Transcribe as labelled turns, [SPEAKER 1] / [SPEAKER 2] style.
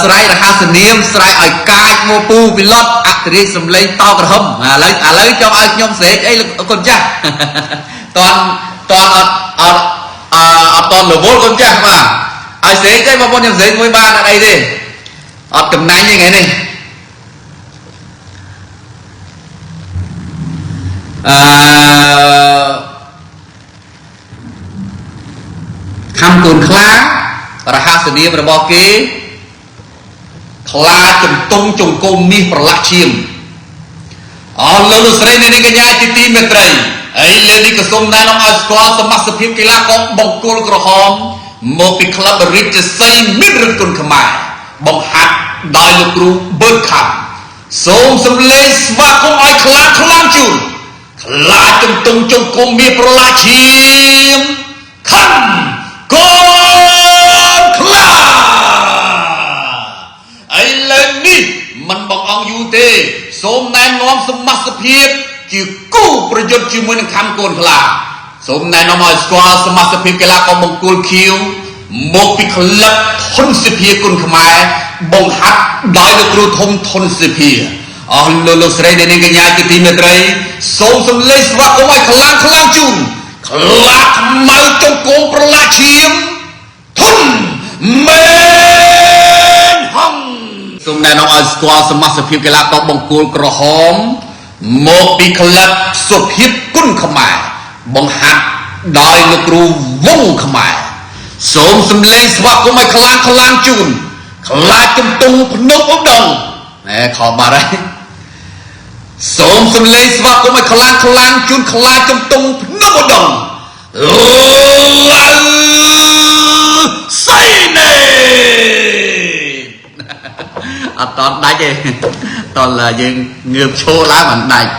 [SPEAKER 1] ស្រ័យរហស្សនាមស្រ័យឲ្យកាយមកពូពីលត់អក្រិយសំឡេងតក្រហមឥឡូវចង់ឲ្យខ្ញុំស្រែកអីកូនចាស់តន់អត់តន់រវល់កូនចាស់បាទឲ្យស្រែកទេបងប្អូនខ្ញុំស្រែកមួយបានអត់អីទេអត់តំណាញ់ទេថ្ងៃនេះខំកូនខ្លារហស្សនាមរបស់គេខ្លាជំទង់ជង្គង់មាសប្រឡាក់ឈាមអរលោកស្រីអ្នកនាងកញ្ញាជាទីមេត្រីហើយលើនេះក៏សូមណែនាំឲ្យស្គាល់សមាជិកភាពកីឡាករបង្គោលក្រហមមកពីក្លឹបរាជសីមិត្តរគុណខ្មែរបង្ហាត់ដោយលោកគ្រូប៊ឺខាំសូមសំលេងស្វាគមន៍ឲ្យខ្លាខ្លាំងជូនខ្លាជំទង់ជង្គង់មាសប្រឡាក់ឈាមខំកូនខ្លាឥឡូវនេះមិនបងអង្គយូរទេសូមណែនាំសមាជិកភាពជាគូប្រយុទ្ធជាមួយនឹងខំកូនខ្លាសូមណែនាំឲ្យស្គាល់សមាជិកភាពកីឡាករបង្គោលខៀវមកពីក្លឹបធនសិភាគុណខ្មែរបង្ហាត់ដោយលោកគ្រូធំធនសិភាអស់លោកស្រីអ្នកនាងកញ្ញាជាទីមេត្រីសូមសំលេងស្វាគមន៍ឲ្យខ្លាំងជូនខ្លាខ្មៅជង្គង់ប្រឡាក់ឈាមធំមែនហំសូមណែនាំឲ្យស្គាល់សមាជិកភាពកីឡាករបង្គោលក្រហមមកពីក្លឹបសុភាពគុណខ្មែរបង្ហាត់ដោយលោកគ្រូវងខ្មែរសូមសំលេងស្វាគមន៍ឲ្យខ្លាំងជូនខ្លាចជំទង់ភ្នំឧដុង្គខំបាត់ហើយសូមសំលេងស្វាគមន៍ឲ្យខ្លាំងជូនខ្លាចជំទង់ភ្នំឧដុង្គឡាសៃណេអត់តន់ដាច់ទេតន់យើងងើបឈរឡើងមិនដាច់